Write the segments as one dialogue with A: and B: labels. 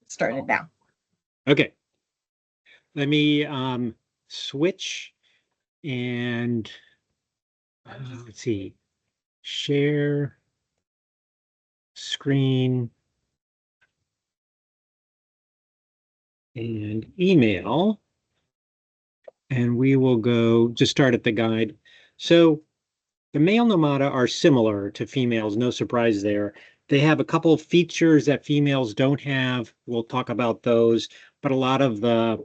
A: started now.
B: Okay. Let me switch and let's see. Share screen and email. And we will go just start at the guide. So the male Nomada are similar to females, no surprise there. They have a couple of features that females don't have. We'll talk about those, but a lot of the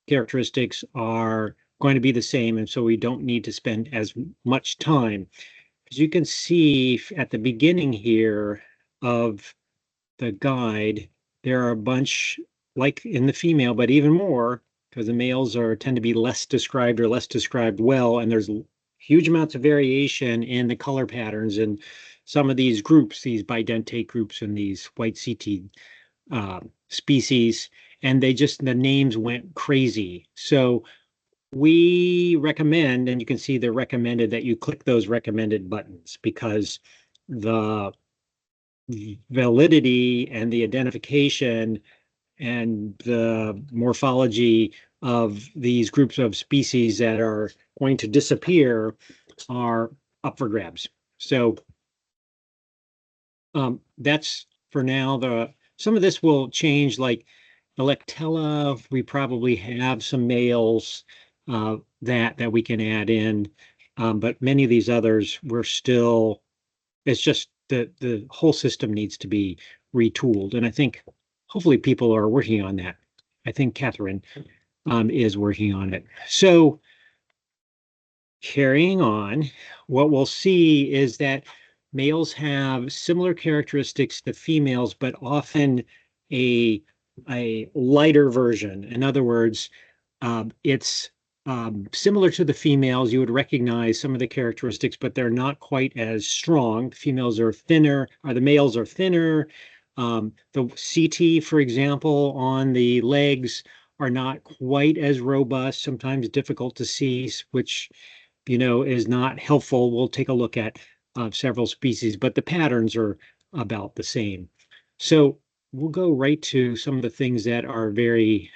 B: characteristics are going to be the same, and so we don't need to spend as much time. As you can see at the beginning here of the guide, there are a bunch, like in the female, but even more, because the males tend to be less described or less described well, and there's huge amounts of variation in the color patterns in some of these groups, these bidentate groups and these white CT species, and the names went crazy. So we recommend, and you can see they're recommended, that you click those recommended buttons because the validity and the identification and the morphology of these groups of species that are going to disappear are up for grabs. So that's for now. Some of this will change, like Electella, we probably have some males that we can add in, but many of these others it's just the whole system needs to be retooled, and I think hopefully people are working on that. I think Catherine is working on it. So carrying on, what we'll see is that males have similar characteristics to females, but often a lighter version. In other words, it's similar to the females. You would recognize some of the characteristics, but they're not quite as strong. The females are thinner, or the males are thinner. The CT, for example, on the legs are not quite as robust, sometimes difficult to see, which, is not helpful. We'll take a look at several species, but the patterns are about the same. So we'll go right to some of the things that are very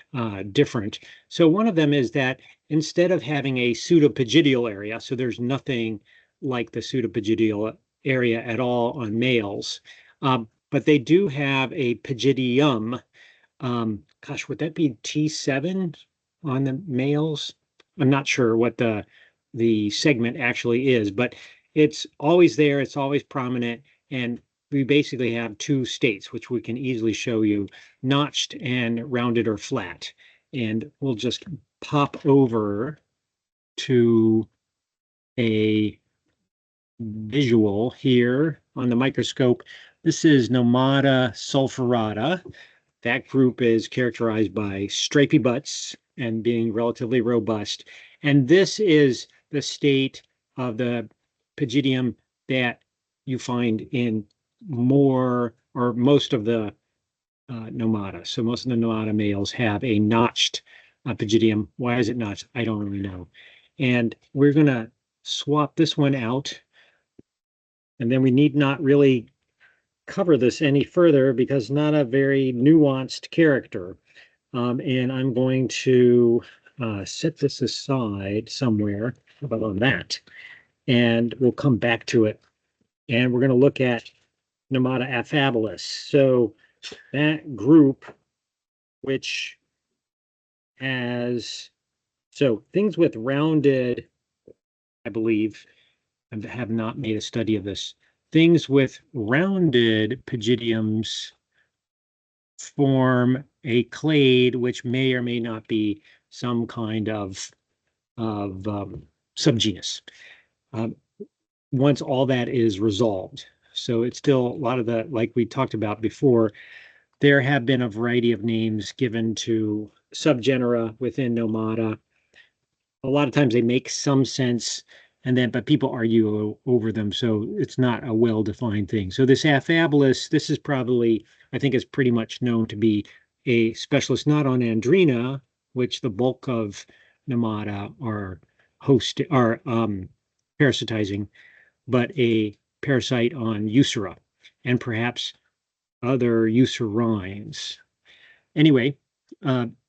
B: different. So one of them is that instead of having a pseudopygidial area, so there's nothing like the pseudopygidial area at all on males, but they do have a pygidium. Gosh, would that be T7 on the males? I'm not sure what the segment actually is, but it's always there, it's always prominent, and we basically have two states, which we can easily show you, notched and rounded or flat. And we'll just pop over to a visual here on the microscope. This is Nomada sulphurata. That group is characterized by stripy butts and being relatively robust. And this is the state of the pygidium that you find in more or most of the Nomada. So most of the Nomada males have a notched pygidium. Why is it notched? I don't really know. And we're going to swap this one out. And then we need not really cover this any further because not a very nuanced character. And I'm going to set this aside somewhere. How about on that? And we'll come back to it. And we're going to look at Nomada affabilis. So that group, which has, so things with rounded, I believe, I have not made a study of this. Things with rounded pygidiums form a clade, which may or may not be some kind of subgenus. Once all that is resolved. So it's still a lot of the, like we talked about before, there have been a variety of names given to subgenera within Nomada. A lot of times they make some sense, but people argue over them, so it's not a well-defined thing. So this affabilis, this is probably, I think, is pretty much known to be a specialist not on Andrena, which the bulk of Nomada are parasitizing, but a parasite on Eucera and perhaps other eucerines. Anyway,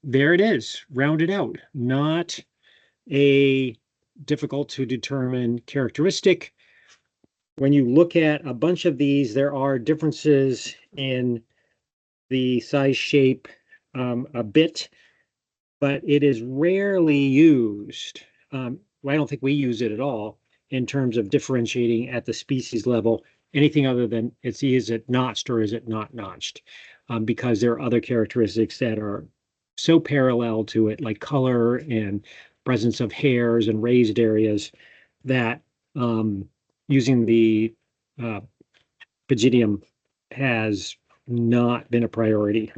B: there it is, rounded out. Not a difficult to determine characteristic. When you look at a bunch of these, there are differences in the size, shape, a bit, but it is rarely used. I don't think we use it at all in terms of differentiating at the species level anything other than is it notched or is it not notched, because there are other characteristics that are so parallel to it, like color and presence of hairs and raised areas, that using the uh, pygidium has not been a priority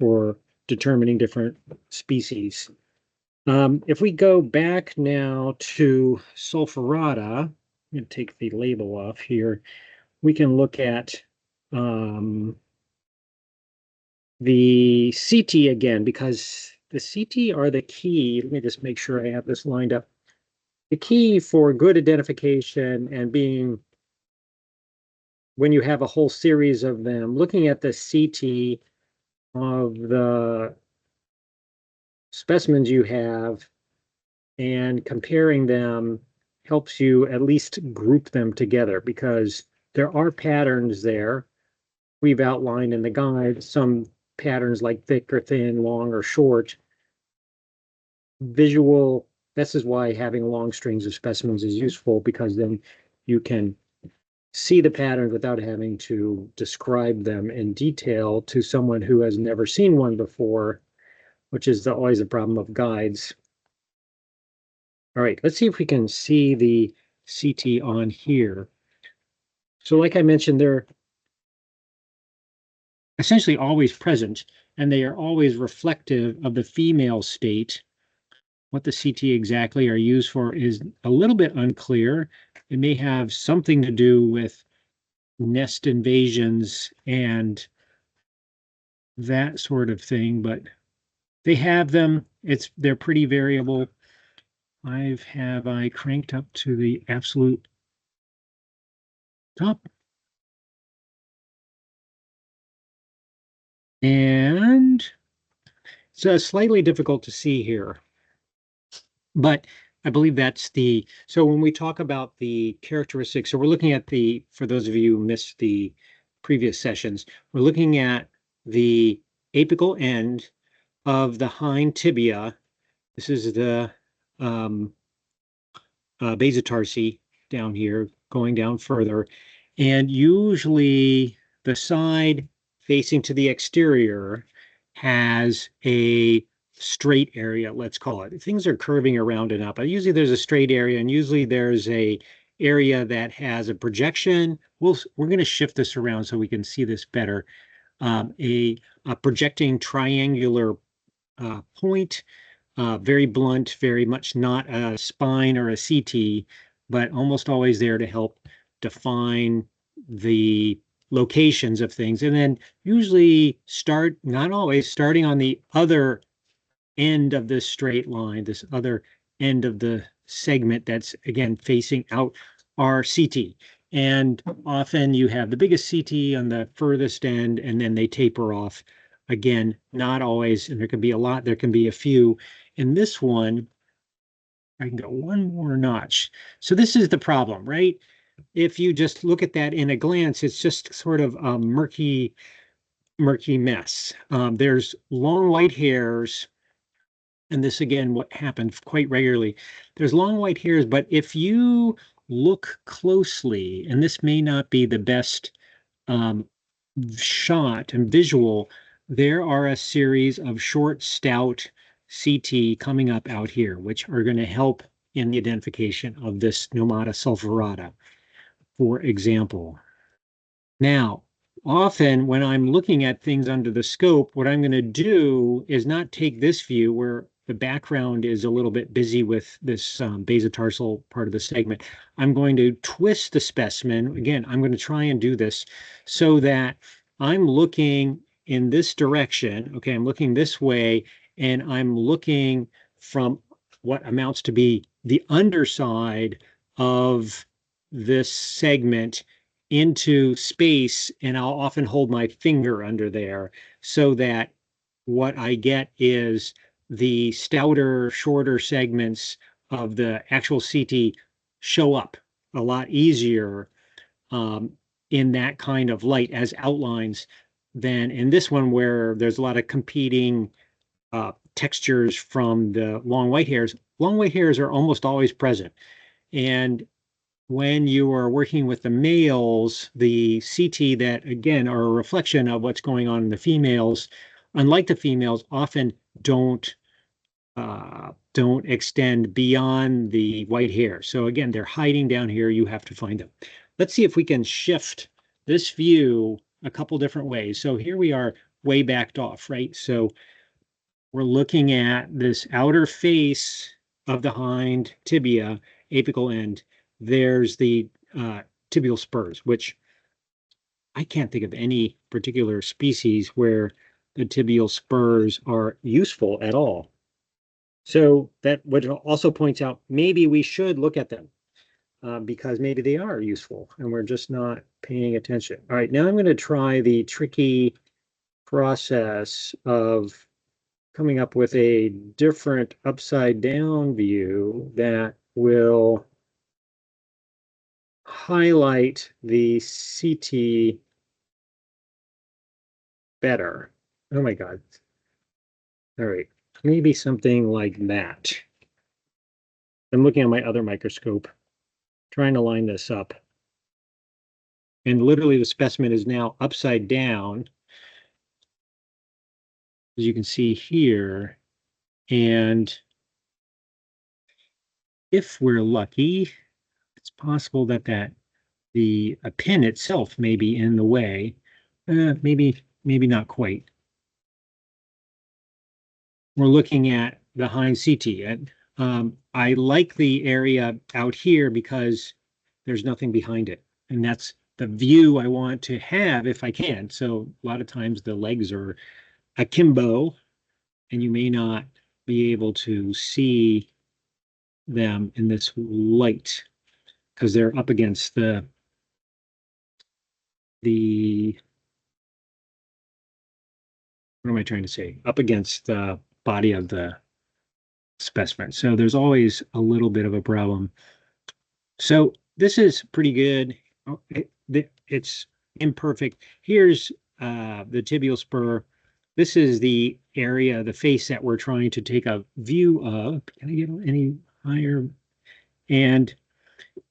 B: for determining different species. If we go back now to sulphurata, I'm going to take the label off here. We can look at the CT again, because the CT are the key. Let me just make sure I have this lined up. The key for good identification and being, when you have a whole series of them, looking at the CT of the specimens you have and comparing them helps you at least group them together, because there are patterns there. We've outlined in the guide some patterns like thick or thin, long or short. Visual, this is why having long strings of specimens is useful, because then you can see the patterns without having to describe them in detail to someone who has never seen one before, which is always a problem of guides. All right, let's see if we can see the CT on here. So like I mentioned, they're essentially always present, and they are always reflective of the female state. What the CT exactly are used for is a little bit unclear. It may have something to do with nest invasions and that sort of thing, but they have them. They're pretty variable. I cranked up to the absolute top. And it's slightly difficult to see here, but I believe that's so when we talk about the characteristics, so we're looking at for those of you who missed the previous sessions, we're looking at the apical end of the hind tibia. This is the basotarsi down here, going down further. And usually the side facing to the exterior has a straight area, let's call it. Things are curving around and up, but usually there's a straight area, and usually there's a area that has a projection. We're going to shift this around so we can see this better. A projecting triangular point, very blunt, very much not a spine or a CT, but almost always there to help define the locations of things. And then usually not always, starting on the other end of this straight line, this other end of the segment that's, again, facing out, our CT. And often you have the biggest CT on the furthest end, and then they taper off. Again, not always, and there can be a lot, there can be a few. In this one, I can go one more notch. So this is the problem, right? If you just look at that in a glance, it's just sort of a murky mess. There's long white hairs, and this again, what happens quite regularly. There's long white hairs, but if you look closely, and this may not be the best um, shot and visual, there are a series of short, stout CT coming up out here, which are going to help in the identification of this Nomada sulphurata, for example. Now, often when I'm looking at things under the scope, what I'm going to do is not take this view where the background is a little bit busy with this basotarsal part of the segment. I'm going to twist the specimen. Again, I'm going to try and do this so that I'm looking in this direction. Okay, I'm looking this way, and I'm looking from what amounts to be the underside of this segment into space, and I'll often hold my finger under there so that what I get is the stouter, shorter segments of the actual CT show up a lot easier in that kind of light as outlines than in this one where there's a lot of competing textures from the long white hairs. Long white hairs are almost always present. And when you are working with the males, the CT that, again, are a reflection of what's going on in the females, unlike the females, often don't extend beyond the white hair. So again, they're hiding down here. You have to find them. Let's see if we can shift this view a couple different ways. So here we are way backed off, right? So we're looking at this outer face of the hind tibia, apical end. There's the tibial spurs, which I can't think of any particular species where the tibial spurs are useful at all. So that would also points out maybe we should look at them because maybe they are useful and we're just not paying attention. All right, now I'm going to try the tricky process of coming up with a different upside down view that will highlight the CT better. Oh my God. All right, maybe something like that. I'm looking at my other microscope, trying to line this up. And literally the specimen is now upside down, as you can see here. And if we're lucky, it's possible that the pin itself may be in the way. Maybe not quite. We're looking at the hind CT. And I like the area out here because there's nothing behind it. And that's the view I want to have if I can. So a lot of times the legs are akimbo, and you may not be able to see them in this light because they're up against the what am I trying to say? Up against the body of the specimen. So there's always a little bit of a problem. So this is pretty good. It's imperfect. Here's the tibial spur. This is the area, the face that we're trying to take a view of. Can I get any higher? And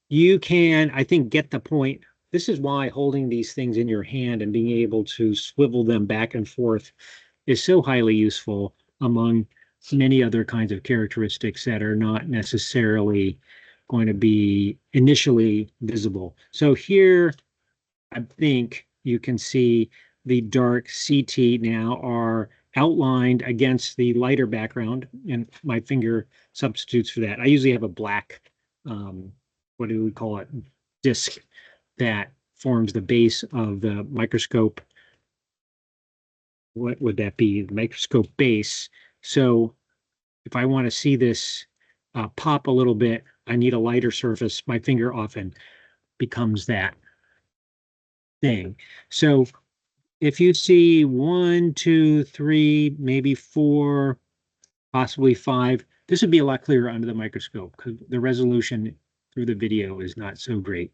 B: you can, I think, get the point. This is why holding these things in your hand and being able to swivel them back and forth is so highly useful among many other kinds of characteristics that are not necessarily going to be initially visible. So here, I think you can see the dark CT now are outlined against the lighter background, and my finger substitutes for that. I usually have a black, what do we call it, disc that forms the base of the microscope. What would that be? The microscope base. So if I want to see this pop a little bit, I need a lighter surface. My finger often becomes that thing. So if you see 1, 2, 3, maybe 4, possibly 5, this would be a lot clearer under the microscope because the resolution through the video is not so great.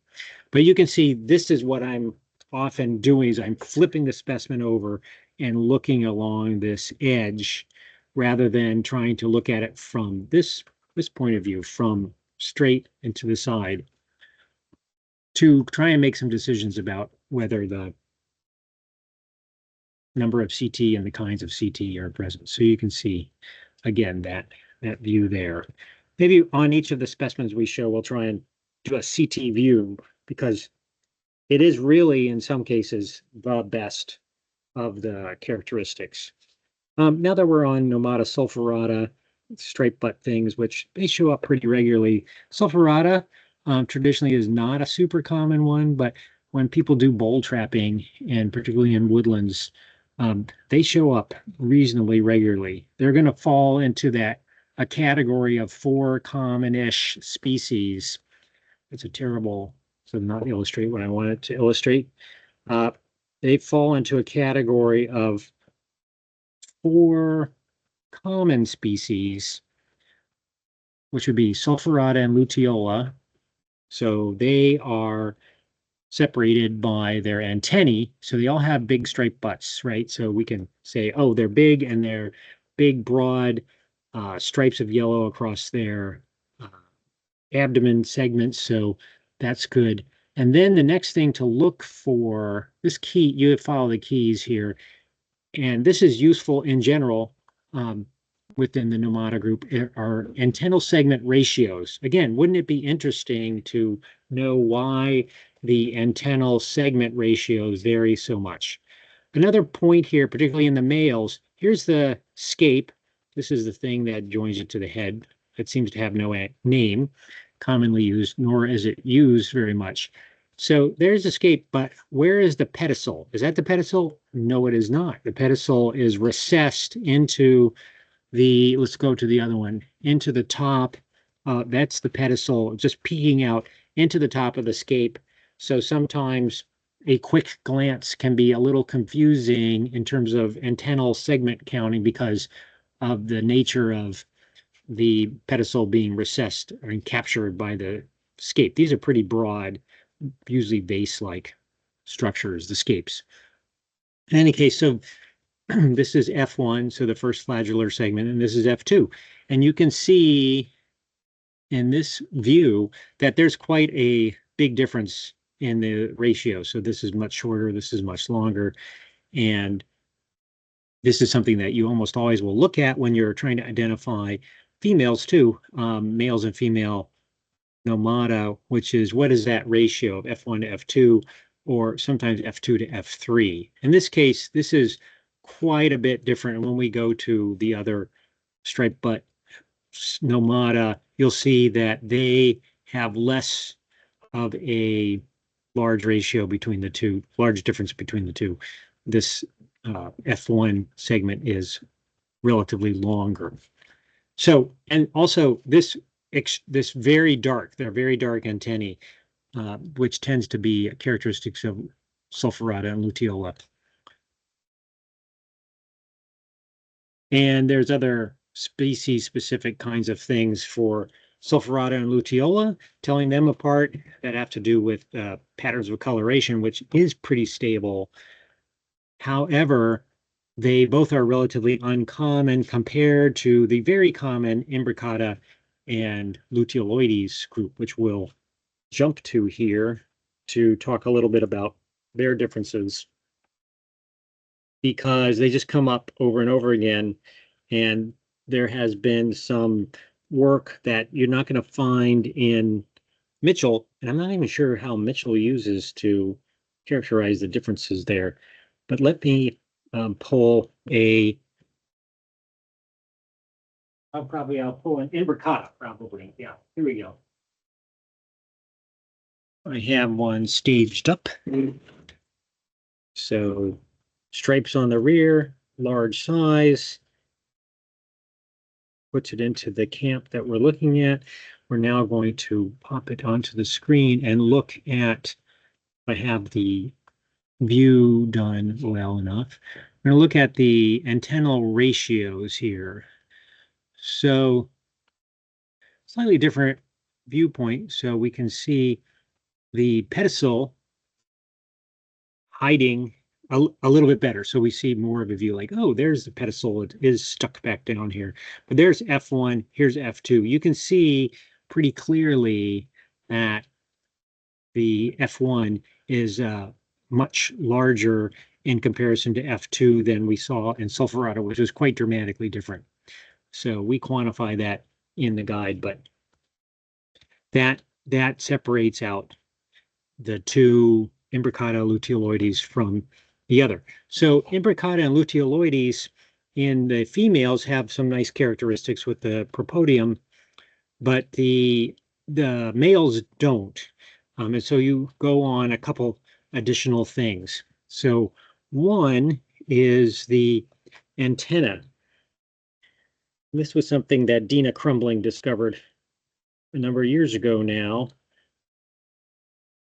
B: But you can see this is what I'm often doing is I'm flipping the specimen over and looking along this edge rather than trying to look at it from this point of view, from straight into the side, to try and make some decisions about whether the number of CT and the kinds of CT are present. So you can see, again, that view there. Maybe on each of the specimens we show, we'll try and do a CT view because it is really, in some cases, the best of the characteristics. Now that we're on Nomada sulphurata, striped butt things, which they show up pretty regularly. Sulphurata traditionally is not a super common one, but when people do bowl trapping, and particularly in woodlands, they show up reasonably regularly. They're going to fall into a category of 4 common-ish species. It's a terrible, so not illustrate what I wanted to illustrate. They fall into a category of four common species, which would be sulphurata and luteola. So they are separated by their antennae. So they all have big striped butts, right? So we can say, oh, they're big and they're big, broad stripes of yellow across their uh, abdomen segments. So that's good. And then the next thing to look for, this key, you follow the keys here, and this is useful in general within the Nomada group, are antennal segment ratios. Again, wouldn't it be interesting to know why the antennal segment ratios vary so much? Another point here, particularly in the males, here's the scape. This is the thing that joins it to the head. It seems to have no name commonly used, nor is it used very much. So there's the scape, but where is the pedicel? Is that the pedicel? No, it is not. The pedicel is recessed into the, let's go to the other one, into the top. That's the pedicel just peeking out into the top of the scape. So sometimes a quick glance can be a little confusing in terms of antennal segment counting because of the nature of the pedicel being recessed and captured by the scape. These are pretty broad, usually vase-like structures, the scapes. In any case, so this is F1, so the first flagellar segment, and this is F2. And you can see in this view that there's quite a big difference in the ratio. So this is much shorter, this is much longer, and this is something that you almost always will look at when you're trying to identify females too, males and female Nomada, which is what is that ratio of F1 to F2, or sometimes F2 to F3. In this case, this is quite a bit different. When we go to the other striped butt Nomada, you'll see that they have less of a large ratio between the two, large difference between the two. This F1 segment is relatively longer. So, and also this very dark, they're very dark antennae, which tends to be characteristics of sulphurata and luteola. And there's other species-specific kinds of things for sulphurata and luteola, telling them apart that have to do with patterns of coloration, which is pretty stable. However, they both are relatively uncommon compared to the very common imbricata and luteoloides group, which we'll jump to here to talk a little bit about their differences, because they just come up over and over again. And there has been some work that you're not going to find in Mitchell, and I'm not even sure how Mitchell uses to characterize the differences there. But let me pull a, I'll pull an imbricata, probably. Yeah, here we go. I have one staged up. So stripes on the rear, large size, puts it into the camp that we're looking at. We're now going to pop it onto the screen and look at, I have the view done well enough. We're going to look at the antennal ratios here. So slightly different viewpoint. So we can see the pedicel hiding a little bit better. So we see more of a view like, oh, there's the pedicel. It is stuck back down here. But there's F1, here's F2. You can see pretty clearly that the F1 is much larger in comparison to F2 than we saw in sulphurata, which is quite dramatically different. So we quantify that in the guide, but that separates out the two imbricata luteoloides from the other. So imbricata and luteoloides in the females have some nice characteristics with the propodium, but the males don't. And so you go on a couple additional things. So one is the antenna. This was something that Dina Crumbling discovered a number of years ago now.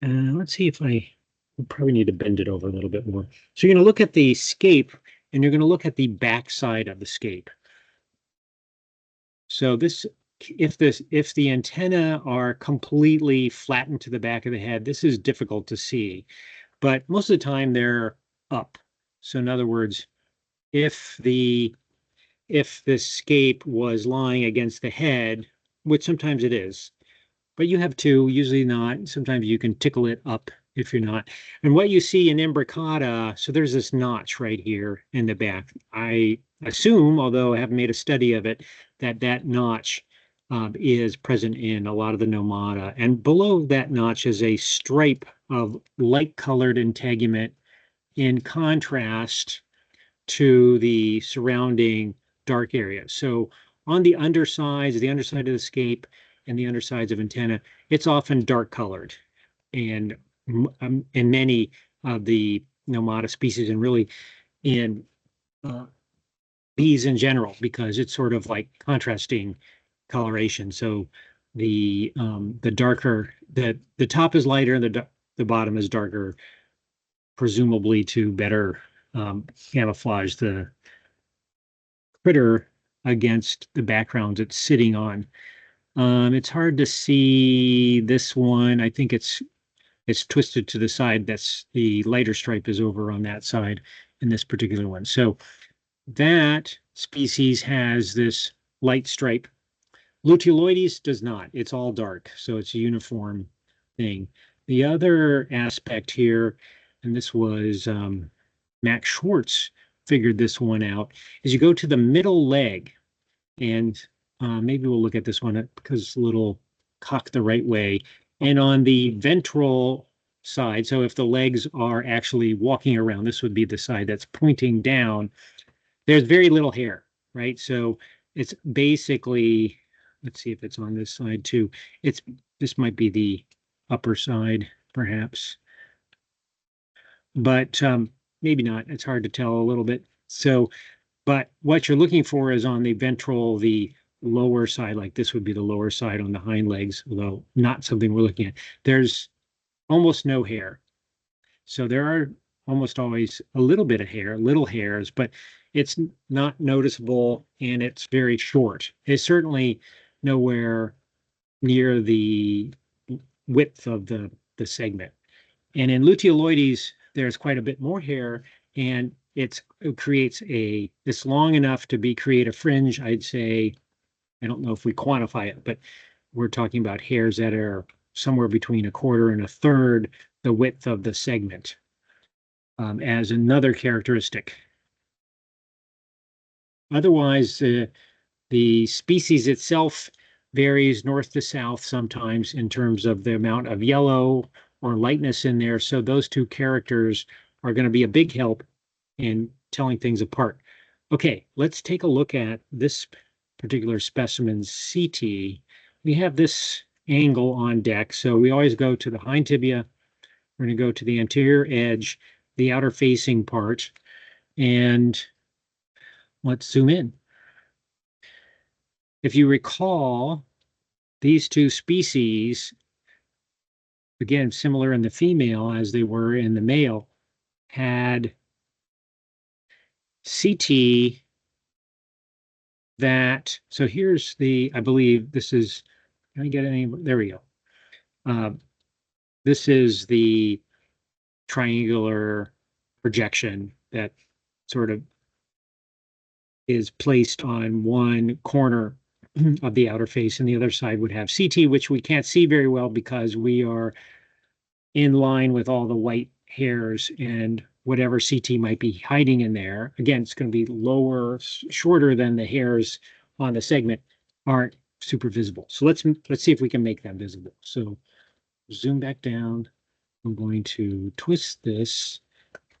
B: Let's see if I probably need to bend it over a little bit more. So you're going to look at the scape, and you're going to look at the back side of the scape. So if the antennae are completely flattened to the back of the head, this is difficult to see, but most of the time they're up. So in other words, if the scape was lying against the head, which sometimes it is, but you have two, usually not. Sometimes you can tickle it up if you're not. And what you see in imbricata, so there's this notch right here in the back. I assume, although I haven't made a study of it, that notch is present in a lot of the Nomada. And below that notch is a stripe of light-colored integument in contrast to the surrounding dark area. So on the underside of the scape and the undersides of antenna, it's often dark colored. And in many of the Nomada species, and really in bees in general, because it's sort of like contrasting coloration. So the darker, the top is lighter and the bottom is darker, presumably to better camouflage the critter against the background it's sitting on. It's hard to see this one. I think it's twisted to the side. That's the lighter stripe is over on that side in this particular one. So that species has this light stripe. Luteoloides does not. It's all dark, so it's a uniform thing. The other aspect here, and this was Max Schwartz figured this one out, is you go to the middle leg, and maybe we'll look at this one because it's a little cocked the right way. And on the ventral side, so if the legs are actually walking around, this would be the side that's pointing down, there's very little hair, right? So it's basically, let's see if it's on this side too. This might be the upper side, perhaps, but maybe not. It's hard to tell a little bit. So, but what you're looking for is on the ventral, the lower side, like this would be the lower side on the hind legs, although not something we're looking at. There's almost no hair. So there are almost always a little bit of hair, little hairs, but it's not noticeable and it's very short. It's certainly nowhere near the width of the segment. And in luteoloides, there's quite a bit more hair, and it creates it's long enough to create a fringe. I'd say, I don't know if we quantify it, but we're talking about hairs that are somewhere between a quarter and a third the width of the segment as another characteristic. Otherwise, the species itself varies north to south sometimes in terms of the amount of yellow or lightness in there. So those two characters are going to be a big help in telling things apart. Okay, let's take a look at this particular specimen's CT. We have this angle on deck, so we always go to the hind tibia. We're going to go to the anterior edge, the outer facing part, and let's zoom in. If you recall, these two species, again, similar in the female as they were in the male, had CT that, so here's I believe this is, can I get any, there we go. This is the triangular projection that sort of is placed on one corner of the outer face, and the other side would have CT, which we can't see very well because we are in line with all the white hairs, and whatever CT might be hiding in there, again, it's going to be lower, shorter than the hairs on the segment, aren't super visible. So let's see if we can make them visible. So zoom back down. I'm going to twist this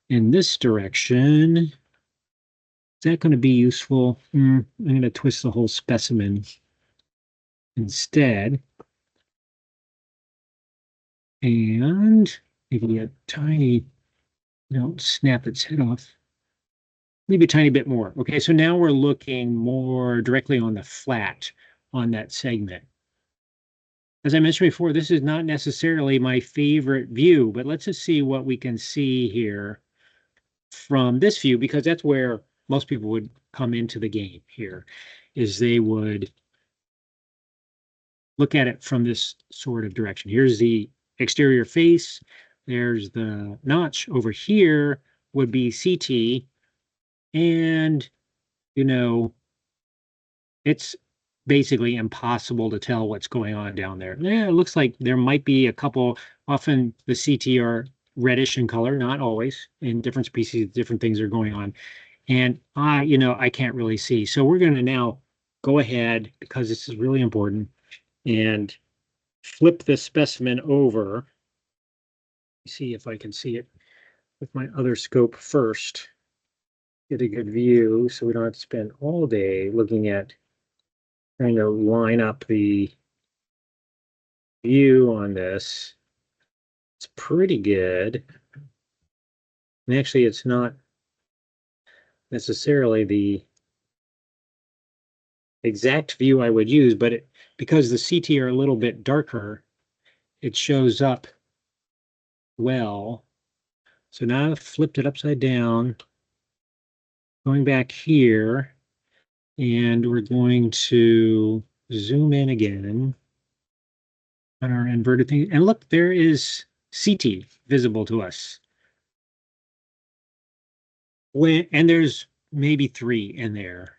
B: in this direction. Is that going to be useful? I'm going to twist the whole specimen instead. And maybe a tiny, don't snap its head off. Maybe a tiny bit more. Okay, so now we're looking more directly on the flat on that segment. As I mentioned before, this is not necessarily my favorite view, but let's just see what we can see here. from this view, because that's where most people would come into the game here, is they would look at it from this sort of direction. Here's the exterior face. There's the notch. Over here would be CT. And, you know, it's basically impossible to tell what's going on down there. Yeah, it looks like there might be a couple. Often the CT are reddish in color, not always. In different species, different things are going on. And I can't really see. So we're going to now go ahead, because this is really important, and flip this specimen over. See if I can see it with my other scope first. Get a good view so we don't have to spend all day looking at trying to line up the view on this. It's pretty good. And actually, it's not necessarily the exact view I would use, but because the CT are a little bit darker, it shows up well. So now I've flipped it upside down, going back here, and we're going to zoom in again on our inverted thing. And look, there is CT visible to us. And there's maybe 3 in there.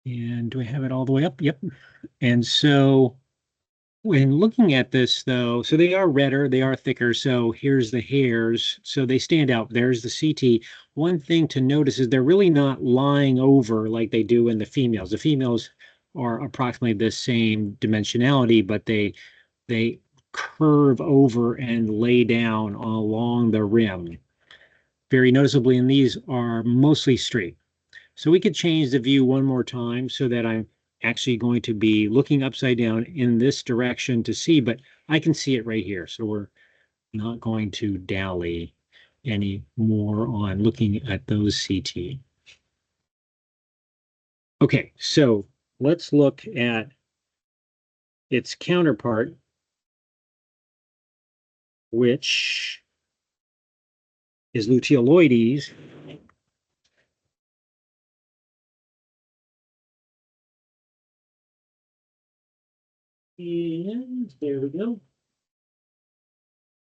B: And do I have it all the way up? Yep. And so when looking at this, though, so they are redder, they are thicker. So here's the hairs. So they stand out. There's the CT. One thing to notice is they're really not lying over like they do in the females. The females are approximately the same dimensionality, but they curve over and lay down along the rim. Very noticeably, and these are mostly straight. So we could change the view one more time so that I'm actually going to be looking upside down in this direction to see, but I can see it right here. So we're not going to dally any more on looking at those CT. Okay, so let's look at its counterpart, which is luteoloides. And there we go.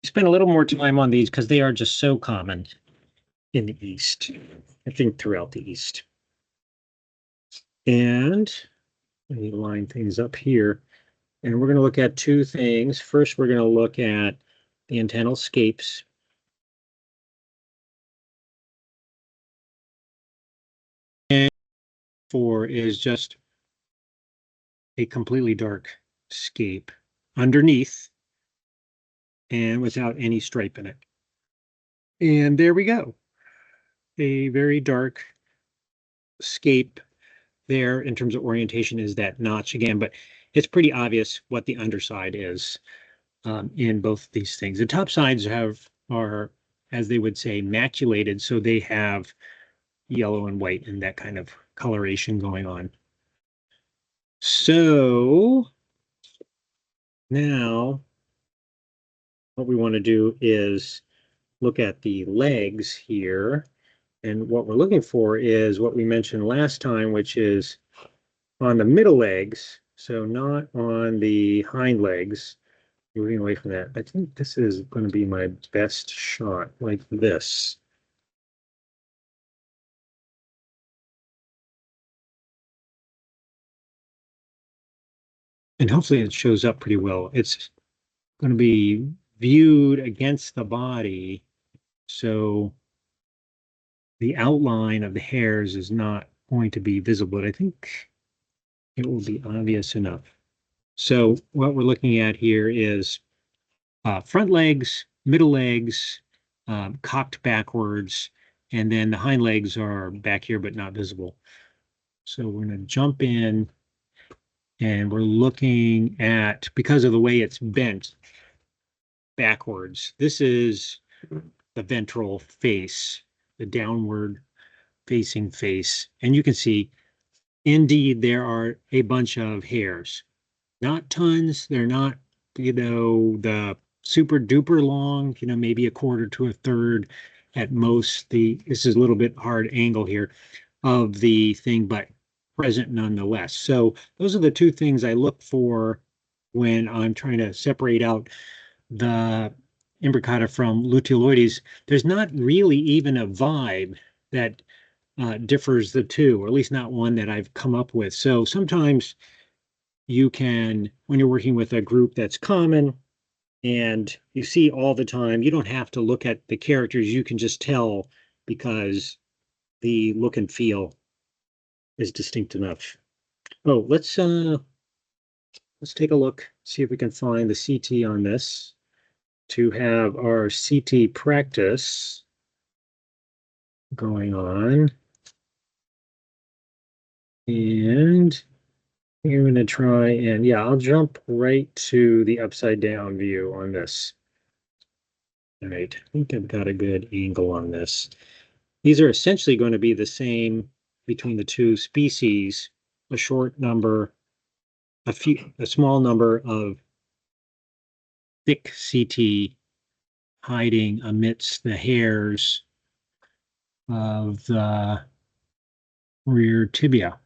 B: Spend a little more time on these because they are just so common in the East, I think throughout the East. And let me line things up here. And we're going to look at 2 things. First, we're going to look at the antennal scapes. And 4 is just a completely dark scape underneath and without any stripe in it. And there we go. A very dark scape there in terms of orientation is that notch again, but it's pretty obvious what the underside is in both these things. The top sides are, as they would say, maculated, so they have yellow and white and that kind of coloration going on. So now what we want to do is look at the legs here. And what we're looking for is what we mentioned last time, which is on the middle legs. So not on the hind legs, moving away from that. I think this is going to be my best shot, like this. And hopefully it shows up pretty well. It's going to be viewed against the body, so the outline of the hairs is not going to be visible, but I think it will be obvious enough. So what we're looking at here is front legs, middle legs, cocked backwards, and then the hind legs are back here but not visible. So we're going to jump in and we're looking at, because of the way it's bent backwards, this is the ventral face, the downward facing face. And you can see, indeed, there are a bunch of hairs. Not tons. They're not, the super duper long, maybe a quarter to a third. at most. This is a little bit hard angle here of the thing, but present nonetheless. So those are the two things I look for when I'm trying to separate out the imbricata from luteoloides. There's not really even a vibe that differs the two, or at least not one that I've come up with. So sometimes you can, when you're working with a group that's common and you see all the time, you don't have to look at the characters. You can just tell because the look and feel is distinct enough. Oh, let's take a look, see if we can find the CT on this to have our CT practice going on. And you're going to try and, yeah, I'll jump right to the upside down view on this. All right, I think I've got a good angle on this. These are essentially going to be the same between the two species, a short number, a small number of thick CT hiding amidst the hairs of the rear tibia.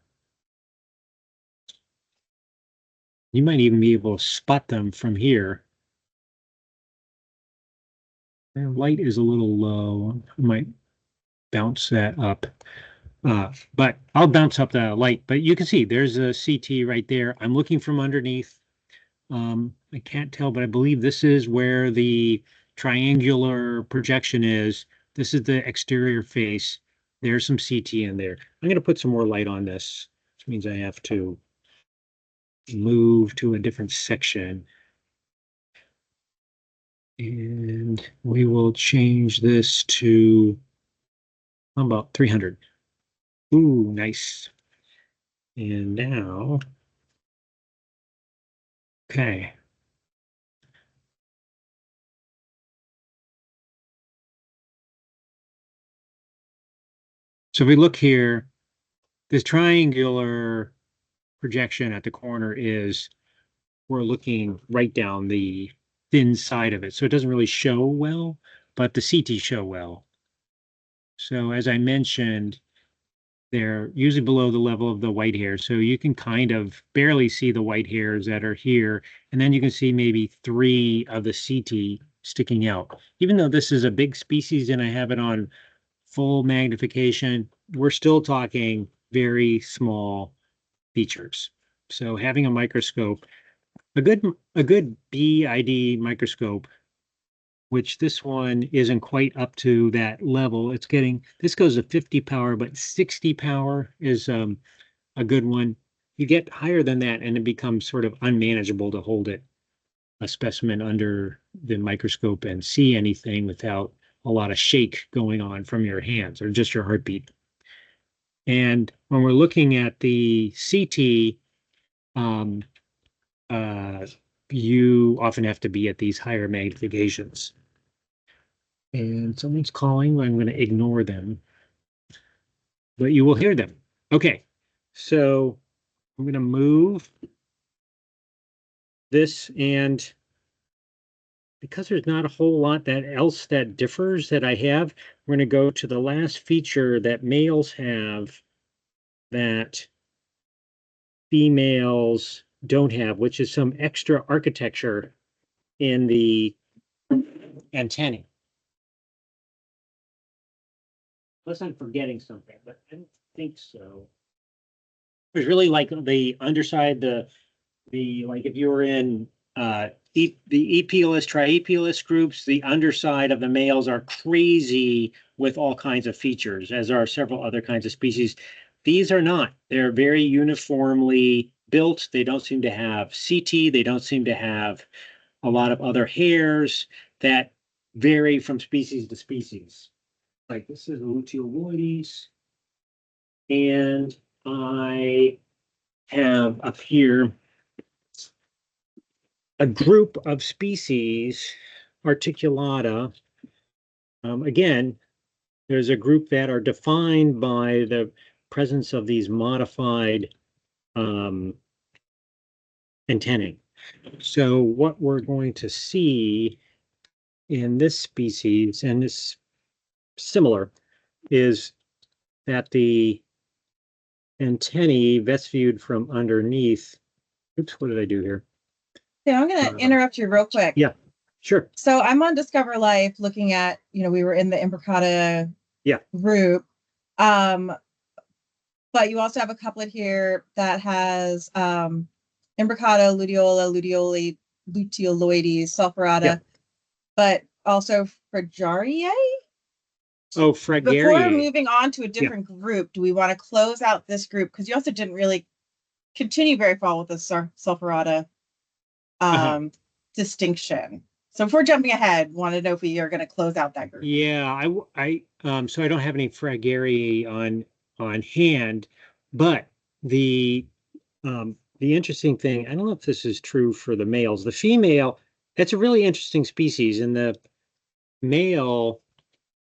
B: You might even be able to spot them from here. The light is a little low. I might bounce that up. But I'll bounce up the light. But you can see there's a CT right there. I'm looking from underneath. I can't tell, but I believe this is where the triangular projection is. This is the exterior face. There's some CT in there. I'm going to put some more light on this, which means I have to move to a different section. And we will change this to about 300. Ooh, nice. And now, okay. So if we look here, this triangular projection at the corner is, we're looking right down the thin side of it. So it doesn't really show well, but the CT show well. So as I mentioned, they're usually below the level of the white hair. So you can kind of barely see the white hairs that are here. And then you can see maybe 3 of the CT sticking out. Even though this is a big species and I have it on full magnification, we're still talking very small features. So having a microscope, a good BID microscope, which this one isn't quite up to that level. This goes to 50 power, but 60 power is a good one. You get higher than that and it becomes sort of unmanageable to hold a specimen under the microscope and see anything without a lot of shake going on from your hands or just your heartbeat. And when we're looking at the CT, you often have to be at these higher magnifications. And someone's calling. I'm going to ignore them, but you will hear them. Okay, so I'm going to move this, and because there's not a whole lot else that differs that I have, we're going to go to the last feature that males have that females don't have, which is some extra architecture in the antennae. Unless I'm forgetting something, but I don't think so. It's really like the underside, the like if you were in the Epilus, Triepilus groups, the underside of the males are crazy with all kinds of features, as are several other kinds of species. These are not. They're very uniformly built. They don't seem to have CT. They don't seem to have a lot of other hairs that vary from species to species. Like this is a luteoloides, and I have up here a group of species, articulata. Again, there's a group that are defined by the presence of these modified antennae. So what we're going to see in this species, and this similar is that the antennae, best viewed from underneath. Oops, what did I do here?
A: Yeah, I'm going to interrupt you real quick.
B: Yeah, sure.
A: So I'm on Discover Life looking at, we were in the imbricata group. But you also have a couplet here that has imbricata, luteoloides, sulphurata, but also fragariae.
B: Oh, fragariae.
A: Before moving on to a different group, do we want to close out this group? Because you also didn't really continue very far with the sulphurata distinction. So if we're jumping ahead, want to know if we are going to close out that group.
B: Yeah, so I don't have any fragariae on hand, but the interesting thing, I don't know if this is true for the males. The female, that's a really interesting species, and the male,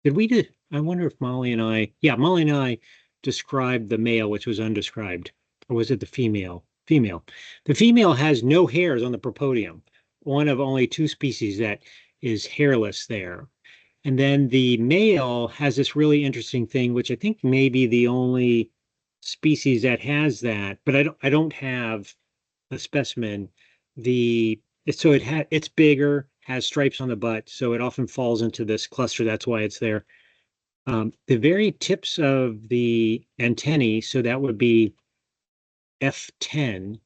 B: I wonder if Molly and I described the male, which was undescribed, or was it the female? Female. The female has no hairs on the propodium, one of only two species that is hairless there. And then the male has this really interesting thing, which I think may be the only species that has that, but I don't have a specimen. It's bigger, has stripes on the butt, so it often falls into this cluster. That's why it's there. The very tips of the antennae, so that would be F10.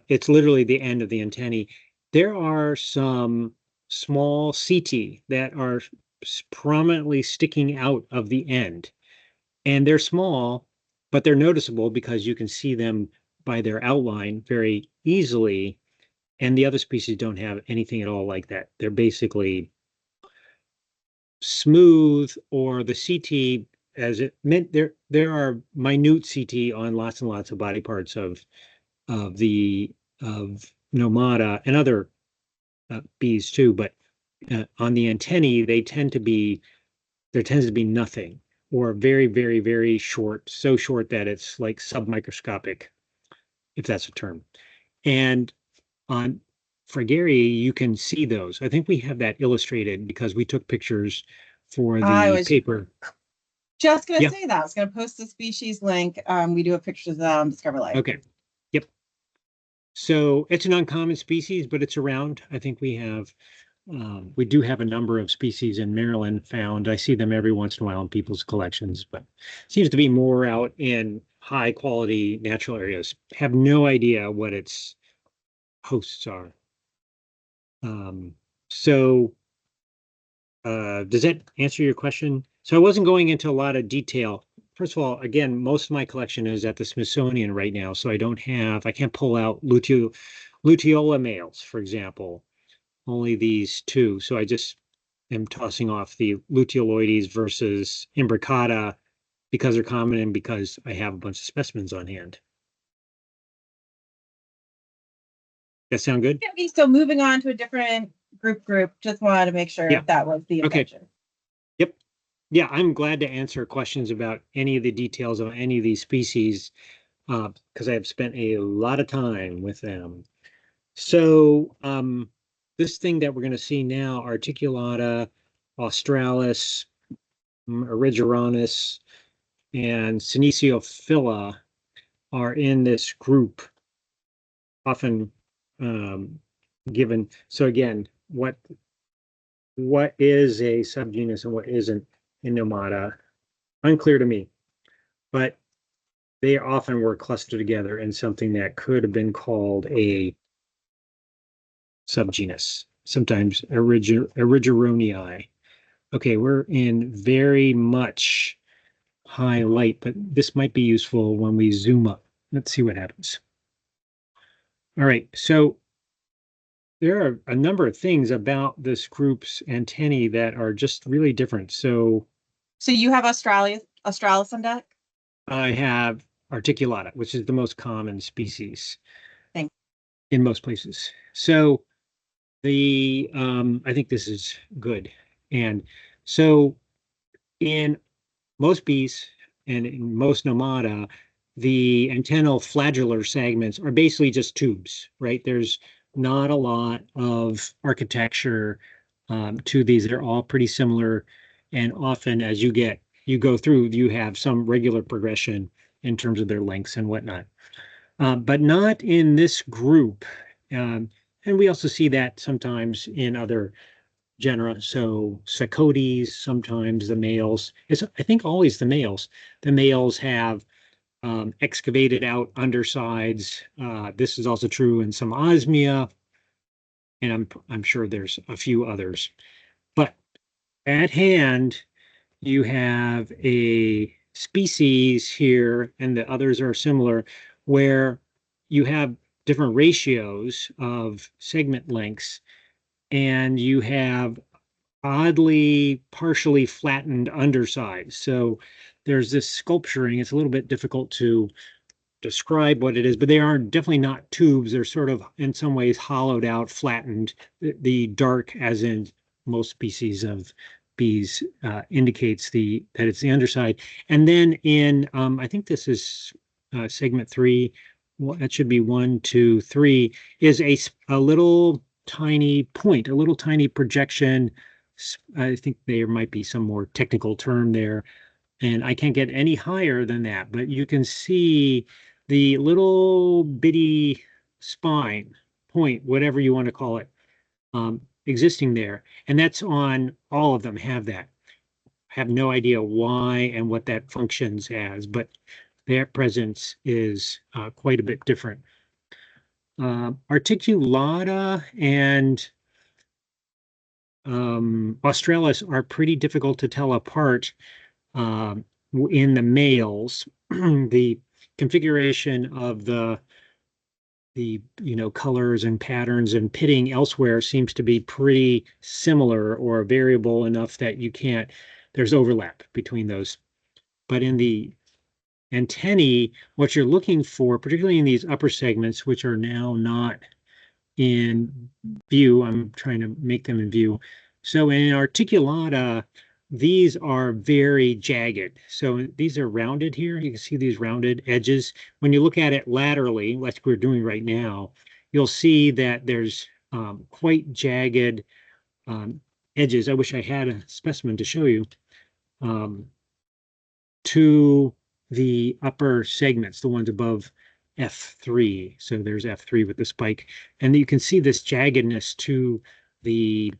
B: It's literally the end of the antennae. There are some small setae that are prominently sticking out of the end. And they're small, but they're noticeable because you can see them by their outline very easily. And the other species don't have anything at all like that. They're basically smooth, or the setae, as it meant, there are minute setae on lots and lots of body parts of Nomada and other bees too, but on the antennae, there tends to be nothing, or very, very, very short, so short that it's like submicroscopic, if that's a term. And on fragariae, you can see those. I think we have that illustrated because we took pictures for the paper.
A: Just going to say that. I was going to post the species link. We do have pictures of that on Discover Life.
B: Okay. Yep. So it's an uncommon species, but it's around. I think we do have a number of species in Maryland found. I see them every once in a while in people's collections, but seems to be more out in high quality natural areas. Have no idea what its hosts are. Does that answer your question? So I wasn't going into a lot of detail. First of all, again, most of my collection is at the Smithsonian right now, so I can't pull out luteola males, for example, only these two. So I just am tossing off the luteoloides versus imbricata because they're common and because I have a bunch of specimens on hand. That sound good?
A: Okay, so moving on to a different group, just wanted to make sure if that was the intention.
B: Okay. Yep. Yeah, I'm glad to answer questions about any of the details of any of these species because I have spent a lot of time with them. So this thing that we're going to see now, articulata, australis, erigeronis, and seneciophila are in this group, often given. So again, what is a subgenus and what isn't in Nomada? Unclear to me, but they often were clustered together in something that could have been called a subgenus, sometimes erigeronii. Okay, we're in very much high light, but this might be useful when we zoom up. Let's see what happens. All right, so there are a number of things about this group's antennae that are just really different. So
A: you have australis on deck?
B: I have articulata, which is the most common species
A: in
B: most places. So I think this is good. And so in most bees and in most Nomada, the antennal flagellar segments are basically just tubes, right? There's not a lot of architecture to these. They're all pretty similar. And often as you go through, you have some regular progression in terms of their lengths and whatnot. But not in this group. And we also see that sometimes in other genera. So Sacodes, sometimes the males, I think always the males. The males have excavated out undersides. This is also true in some Osmia, and I'm sure there's a few others. But at hand, you have a species here, and the others are similar, where you have different ratios of segment lengths, and you have oddly partially flattened undersides. So there's this sculpturing. It's a little bit difficult to describe what it is, but they are definitely not tubes. They're sort of in some ways hollowed out, flattened. The dark, as in most species of bees, indicates that it's the underside. And then in I think this is segment 3. Well, that should be 1, 2, 3. Is a little tiny point, a little tiny projection. I think there might be some more technical term there, and I can't get any higher than that, but you can see the little bitty spine, point, whatever you want to call it, existing there. And that's on all of them have that. Have no idea why and what that functions as, but their presence is quite a bit different. Articulata and australis are pretty difficult to tell apart in the males. The configuration of the colors and patterns and pitting elsewhere seems to be pretty similar or variable enough that there's overlap between those. But in the antennae, what you're looking for, particularly in these upper segments, which are now not in view, I'm trying to make them in view. So in articulata, these are very jagged. So these are rounded here. You can see these rounded edges. When you look at it laterally, like we're doing right now, you'll see that there's quite jagged edges. I wish I had a specimen to show you, to the upper segments, the ones above F3. So there's F3 with the spike. And you can see this jaggedness to the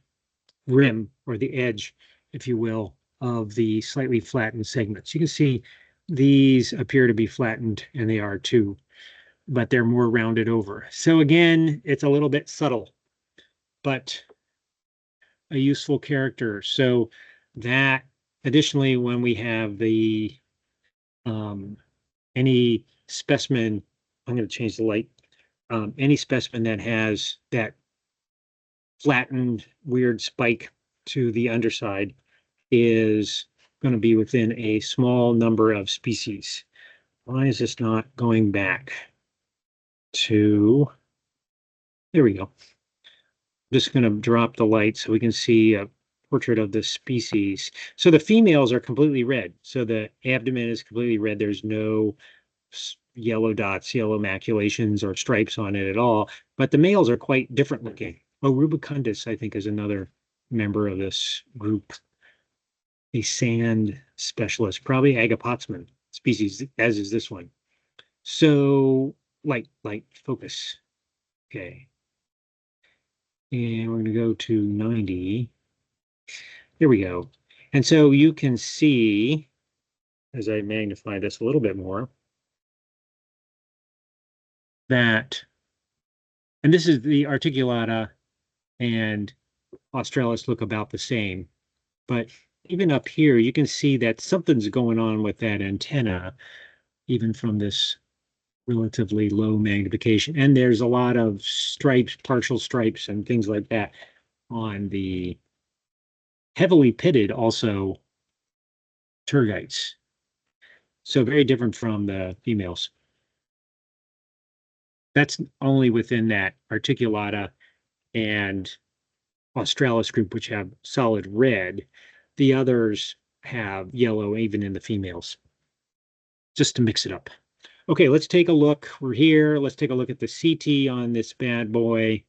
B: rim or the edge, if you will, of the slightly flattened segments. You can see these appear to be flattened, and they are too, but they're more rounded over. So again, it's a little bit subtle, but a useful character. So that additionally, when we have the any specimen, I'm going to change the light, any specimen that has that flattened weird spike to the underside is going to be within a small number of species. Why is this not going back to, there we go. I'm just going to drop the light so we can see a portrait of the species. So the females are completely red. So the abdomen is completely red. There's no yellow dots, yellow maculations, or stripes on it at all. But the males are quite different looking. Oh, rubicundus, I think, is another member of this group. A sand specialist, probably agapotsman species, as is this one. So light, focus. Okay. And we're going to go to 90. There we go. And so you can see, as I magnify this a little bit more, that, and this is the articulata and australis look about the same, but even up here, you can see that something's going on with that antenna, even from this relatively low magnification. And there's a lot of stripes, partial stripes, and things like that on the heavily pitted also tergites. So very different from the females. That's only within that articulata and australis group, which have solid red. The others have yellow, even in the females, just to mix it up. Okay, let's take a look. We're here. Let's take a look at the CT on this bad boy.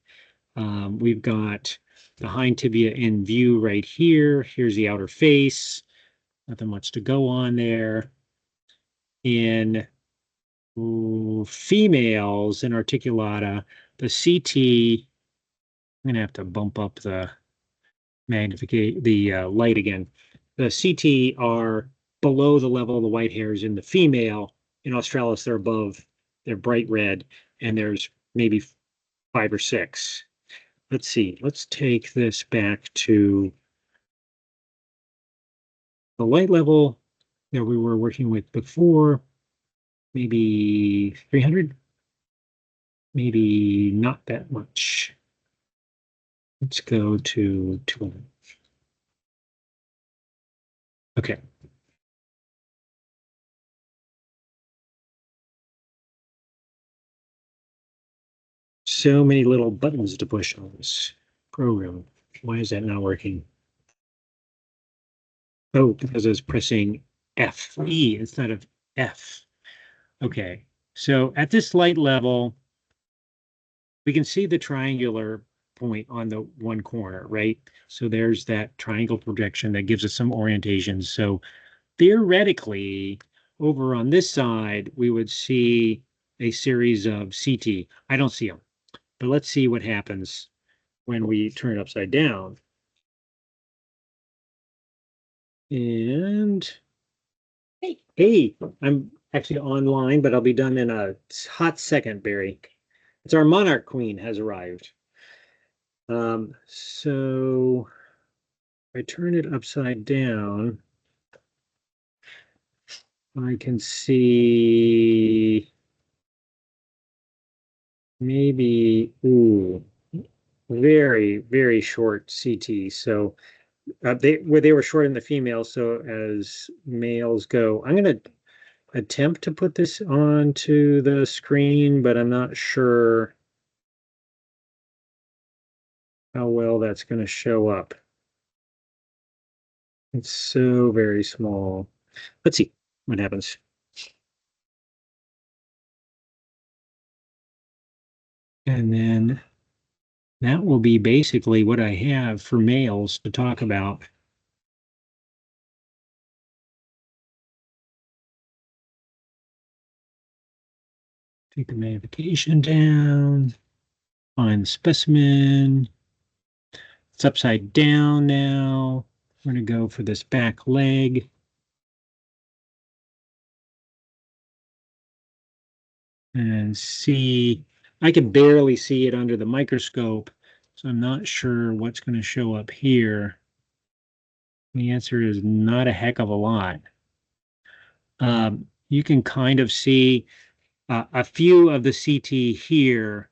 B: We've got the hind tibia in view right here. Here's the outer face. Nothing much to go on there. In females in articulata, the CT, I'm going to have to bump up the magnification, the light again. The CT are below the level of the white hairs in the female. In australis, they're above, they're bright red, and there's maybe 5 or 6. Let's see, let's take this back to the light level that we were working with before, maybe 300, maybe not that much. Let's go to 200. Okay. So many little buttons to push on this program. Why is that not working? Oh, because I was pressing FE instead of F. Okay, so at this light level, we can see the triangular point on the one corner, right? So there's that triangle projection that gives us some orientation. So theoretically, over on this side, we would see a series of CT. I don't see them, but let's see what happens when we turn it upside down. And hey, I'm actually online, but I'll be done in a hot second, Barry. It's our monarch queen has arrived. So if I turn it upside down, I can see maybe, ooh, very, very short CT. So they were short in the females. So as males go, I'm going to attempt to put this onto the screen, but I'm not sure how well that's going to show up. It's so very small. Let's see what happens. And then that will be basically what I have for males to talk about. Take the magnification down, find the specimen. It's upside down now. We're going to go for this back leg. And see, I can barely see it under the microscope, so I'm not sure what's going to show up here. The answer is not a heck of a lot. You can kind of see a few of the CT here,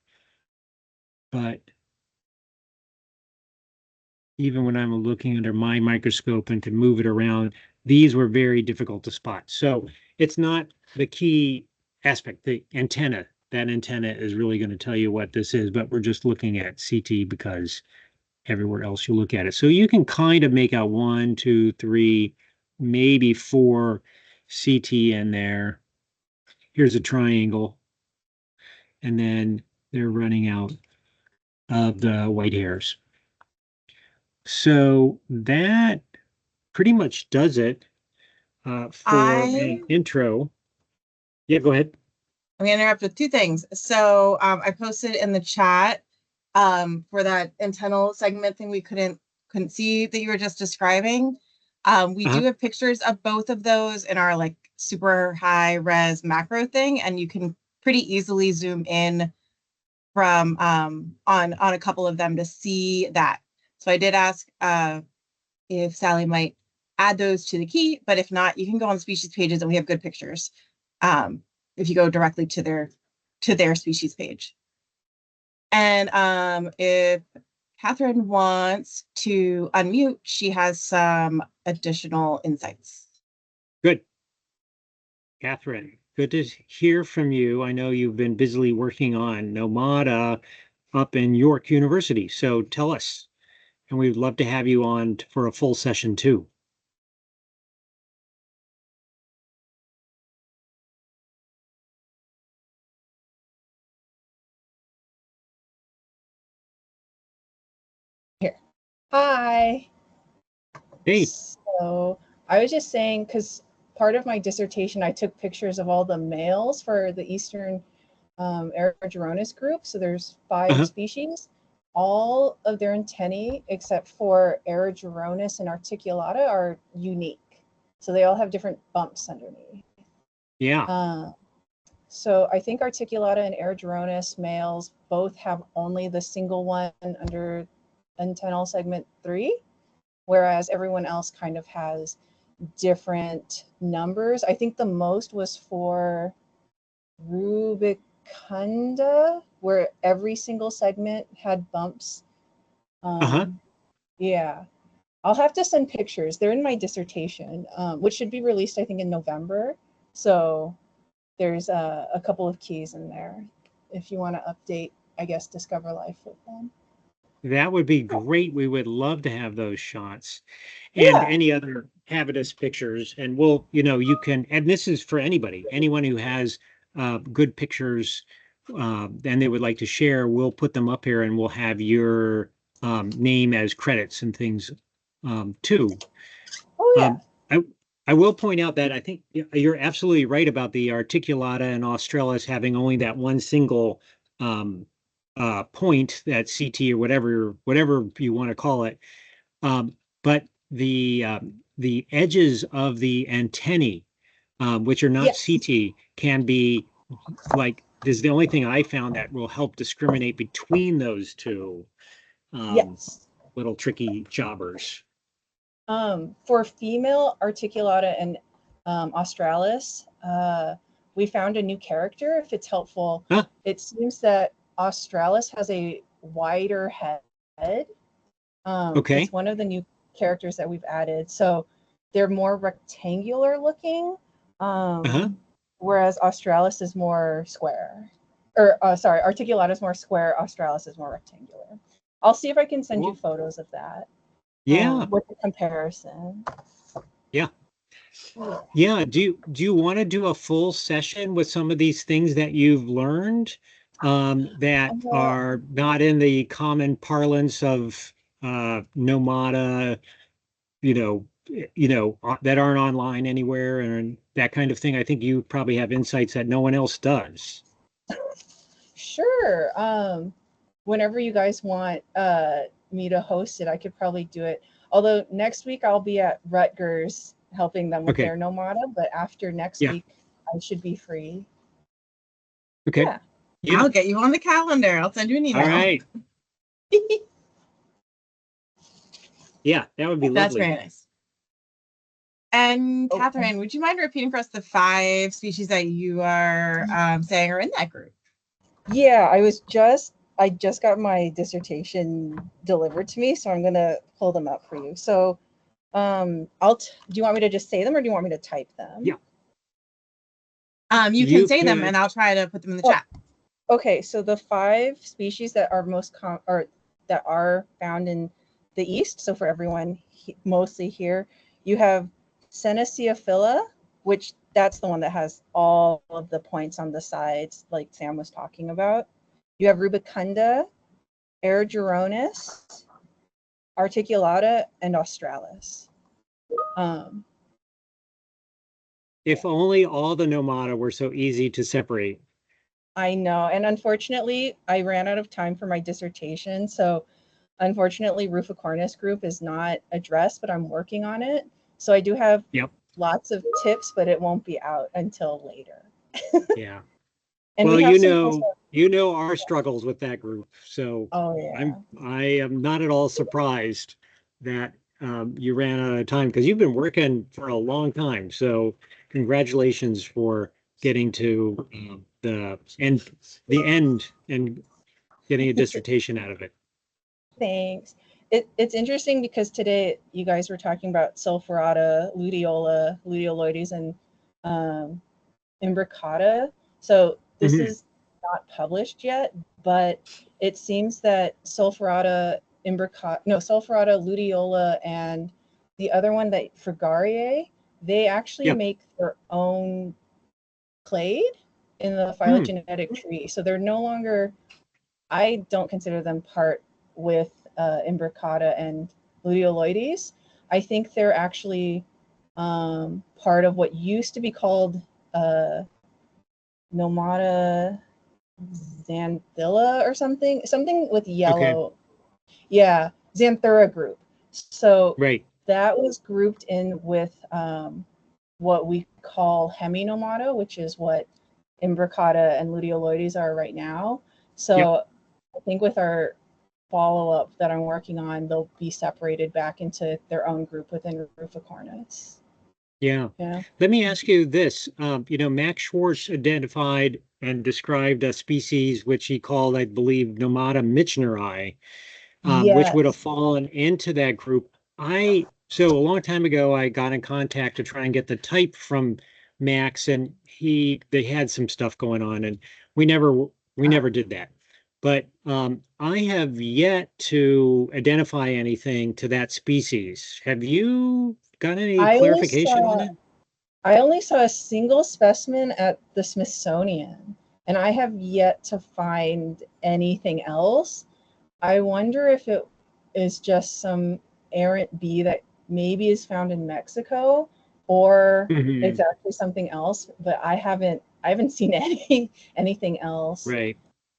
B: but even when I'm looking under my microscope and can move it around, these were very difficult to spot. So it's not the key aspect, the antenna. That antenna is really going to tell you what this is, but we're just looking at CT because everywhere else you look at it. So you can kind of make out 1, 2, 3, maybe 4 CT in there. Here's a triangle. And then they're running out of the white hairs. So that pretty much does it for an intro. Yeah, go ahead.
A: I'm going to interrupt with 2 things. So I posted in the chat for that antennal segment thing we couldn't see that you were just describing. We do have pictures of both of those in our like super high res macro thing, and you can pretty easily zoom in from on a couple of them to see that. So I did ask if Sally might add those to the key, but if not, you can go on species pages and we have good pictures. If you go directly to their species page. And if Catherine wants to unmute, she has some additional insights.
B: Good. Catherine, good to hear from you. I know you've been busily working on Nomada up in York University. So tell us, and we'd love to have you on for a full session too.
A: Here.
C: Hi.
B: Hey,
C: So I was just saying, because part of my dissertation, I took pictures of all the males for the Eastern erigeronis group. So there's 5
B: uh-huh.
C: species. All of their antennae, except for erigeronis and articulata, are unique. So they all have different bumps underneath.
B: Yeah,
C: Uh, so I think articulata and erigeronis males both have only the single one under antennal segment 3, whereas everyone else kind of has different numbers. I think the most was for rubicunda, where every single segment had bumps.
B: uh-huh.
C: Yeah, I'll have to send pictures. They're in my dissertation, which should be released, I think, in November. So there's a couple of keys in there if you want to update, I guess, Discover Life with them.
B: That would be great. We would love to have those shots and
C: Yeah.
B: any other habitus pictures. And we'll, you can, and this is for anybody, anyone who has good pictures and they would like to share, we'll put them up here and we'll have your name as credits and things too.
C: Oh, yeah.
B: Um, I I will point out that I think you're absolutely right about the articulata and australis having only that one single um, point, that CT or whatever you want to call it. But the edges of the antennae, which are not
C: Yes.
B: CT, can be like this is the only thing I found that will help discriminate between those two um,
C: Yes.
B: little tricky jobbers.
C: For female articulata and australis, we found a new character. If it's helpful,
B: Huh?
C: it seems that australis has a wider head. It's
B: Okay.
C: one of the new characters that we've added. So they're more rectangular looking,
B: Uh-huh.
C: whereas australis is more square. Or sorry, articulata is more square. Australis is more rectangular. I'll see if I can send you
B: Well,
C: photos of that
B: yeah.
C: with the comparison.
B: Yeah.
C: Yeah.
B: Yeah. Do you want to do a full session with some of these things that you've learned that
C: Uh,
B: are not in the common parlance of Nomada, that aren't online anywhere and that kind of thing? I think you probably have insights that no one else does.
C: sure. Whenever you guys want me to host it, I could probably do it. Although next week I'll be at Rutgers helping them with
B: Okay.
C: their Nomada, but after next
B: Yeah.
C: week I should be free.
B: Okay.
C: Yeah.
B: Yeah.
A: I'll get you on the calendar. I'll send you an
B: All
A: email.
B: right. Yeah, that would be
A: That's
B: lovely.
A: very nice. And
C: Oh,
A: Catherine, would you mind repeating for us the 5 species that you are saying are in that group?
C: yeah, I just got my dissertation delivered to me, so I'm gonna pull them up for you. So do you want me to just say them or do you want me to type them?
B: Yeah.
A: You can
B: You
A: say them
B: could.
A: and I'll try to put them in the
C: Oh,
A: chat.
C: okay, so the 5 species that are or that are found in the East, so for everyone mostly here, you have seneciophila, which that's the one that has all of the points on the sides, like Sam was talking about. You have rubicunda, erigeronis, articulata, and australis. Um,
B: If only all the Nomada were so easy to separate.
C: I know, and unfortunately, I ran out of time for my dissertation, so unfortunately, Ruficornis group is not addressed, but I'm working on it. So I do have
B: Yep.
C: lots of tips, but it won't be out until later.
B: Yeah.
C: And
B: Well,
C: we have some post.
B: our struggles with that group. So
C: Oh yeah.
B: I am not at all surprised that you ran out of time because you've been working for a long time. So congratulations for getting to the end and getting a dissertation out of it.
C: Thanks. It's interesting because today you guys were talking about sulphurata, luteoloides, and um, imbricata. So this
B: Mhm.
C: is not published yet, but it seems that sulphurata, imbricata, no, sulphurata, luteola, and the other one that fragariae, they actually
B: Yeah.
C: make their own clade in the
B: Hmm.
C: phylogenetic tree. So they're no longer, I don't consider them part with imbricata and luteoloides. I think they're actually part of what used to be called Nomada xanthilla or something with yellow.
B: Okay.
C: Yeah, xanthura group. So
B: Right.
C: that was grouped in with what we call heminomada, which is what imbricata and luteoloides are right now. So
B: Yep.
C: I think with our follow-up that I'm working on, they'll be separated back into their own group within Ruficornis.
B: Yeah.
C: Yeah.
B: Let me ask you this. Max Schwartz identified and described a species which he called, I believe, Nomada mitchneri, which would have
C: Yes.
B: fallen into that group. So a long time ago, I got in contact to try and get the type from Max, and they had some stuff going on, and we never did that. But I have yet to identify anything to that species. Have you got any
C: I only
B: clarification on
C: saw
B: it?
C: I only saw a single specimen at the Smithsonian, and I have yet to find anything else. I wonder if it is just some errant bee that maybe is found in Mexico, or it's
B: Mhm.
C: actually something else, but I haven't seen anything else.
B: Right.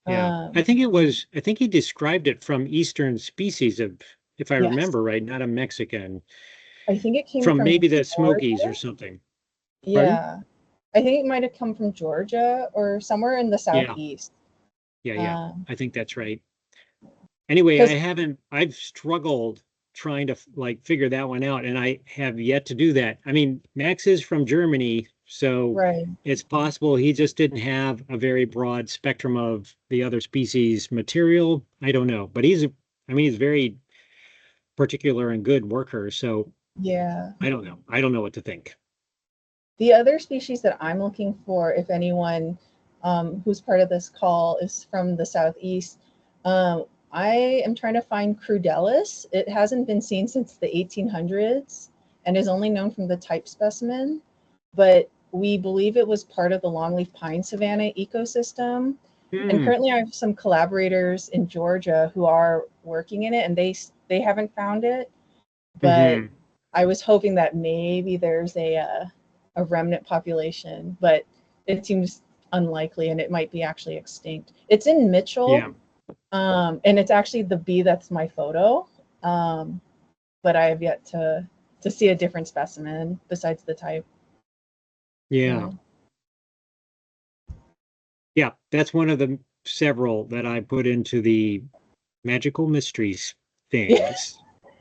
B: Yeah.
C: Um,
B: I think he described it from Eastern species of, if I
C: yes,
B: remember right, not a Mexican,
C: I think it came
B: from
C: from
B: maybe the Smokies or
C: Georgia.
B: something. Pardon?
C: Yeah, I think it might have come from Georgia or somewhere in the
B: Yeah.
C: southeast.
B: Yeah. Yeah.
C: Um,
B: I think that's right. Anyway,
C: because
B: I've struggled trying to like figure that one out, and I have yet to do that. I mean, Max is from Germany, so
C: right,
B: it's possible he just didn't have a very broad spectrum of the other species material. I don't know, but he's very particular and good worker, so
C: yeah.
B: I don't know. I don't know what to think.
C: The other species that I'm looking for, if anyone who's part of this call is from the southeast, I am trying to find Crudellis. It hasn't been seen since the 1800s and is only known from the type specimen, but we believe it was part of the longleaf pine savanna ecosystem. And
B: Hmm.
C: currently, I have some collaborators in Georgia who are working in it, and they haven't found it, but
B: Hmm.
C: I was hoping that maybe there's a remnant population, but it seems unlikely, and it might be actually extinct. It's in Mitchell,
B: Yeah.
C: and it's actually the bee that's my photo, but I have yet to see a different specimen besides the type.
B: Yeah.
C: Yeah.
B: Yeah. That's one of the several that I put into the magical mysteries
C: Yeah.
B: things.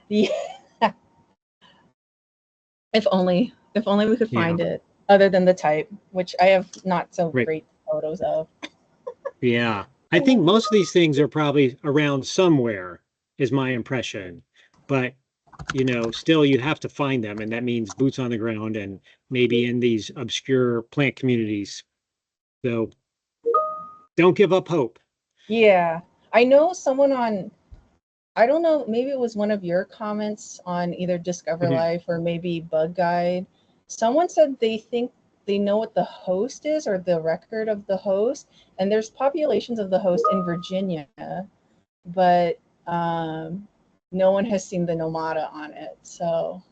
C: Yeah. If only we could
B: Yeah.
C: find it, other than the type, which I have not so
B: Right.
C: great photos of.
B: Yeah. I think most of these things are probably around somewhere, is my impression. But, still you have to find them, and that means boots on the ground and maybe in these obscure plant communities. So don't give up hope.
C: Yeah. I know someone on, I don't know, maybe it was one of your comments on either Discover
B: Mhm.
C: Life or maybe Bug Guide. Someone said they think they know what the host is or the record of the host, and there's populations of the host in Virginia, but no one has seen the Nomada on it, so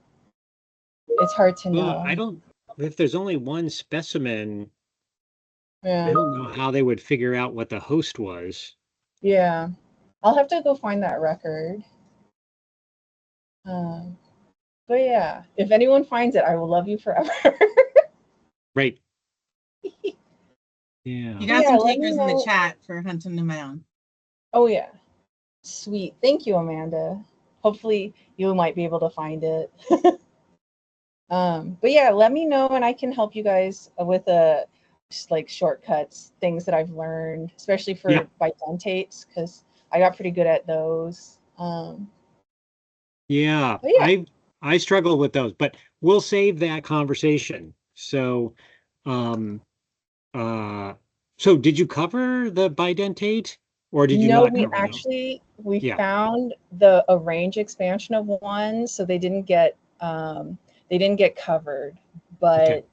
C: it's hard to
B: Well, I
C: know.
B: don't, if there's only one specimen, I
C: Yeah,
B: don't know how they would figure out what the host was.
C: yeah. I'll have to go find that record. Um, but yeah, if anyone finds it, I will love you forever.
B: Right. Yeah.
A: You
C: But
A: got
C: yeah,
A: some
C: let me
A: takers in the
C: know.
A: chat for hunting them down.
C: Oh yeah. Sweet. Thank you, Amanda. Hopefully you might be able to find it. But yeah, let me know and I can help you guys with just like shortcuts, things that I've learned, especially
B: Yeah.
C: for bidentates, because I got pretty good at those.
B: Yeah.
C: But yeah,
B: I struggle with those, but we'll save that conversation. Um, uh, so did you cover the bidentate or did you
C: no,
B: not
C: we
B: cover them?
C: actually we
B: Yeah.
C: found a range expansion of one, so they didn't get covered,
B: Okay.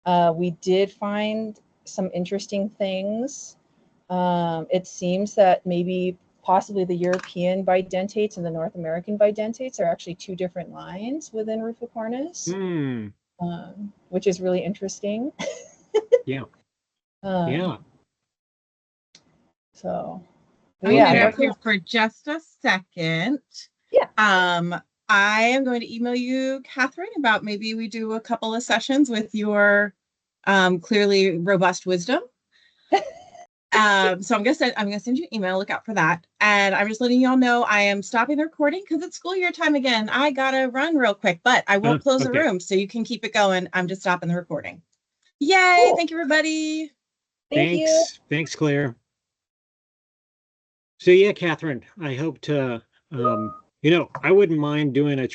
C: but we did find some interesting things. It seems that maybe possibly the European bidentates and the North American bidentates are actually two different lines within Rufficornis, which is really interesting.
B: Yeah.
C: Um,
B: Yeah.
C: So,
A: I'm
C: yeah,
A: gonna
C: more
A: interrupt you for just a second.
C: Yeah.
A: I am going to email you, Catherine, about maybe we do a couple of sessions with your clearly robust wisdom. So I'm gonna send you an email. Look out for that. And I'm just letting y'all know I am stopping the recording because it's school year time again. I gotta run real quick, but I won't close the
B: Okay.
A: room, so you can keep it going. I'm just stopping the recording. Yay!
C: Cool.
A: Thank you, everybody.
C: Thank you.
B: Thanks, Claire. So yeah, Catherine, I hope to, I wouldn't mind doing a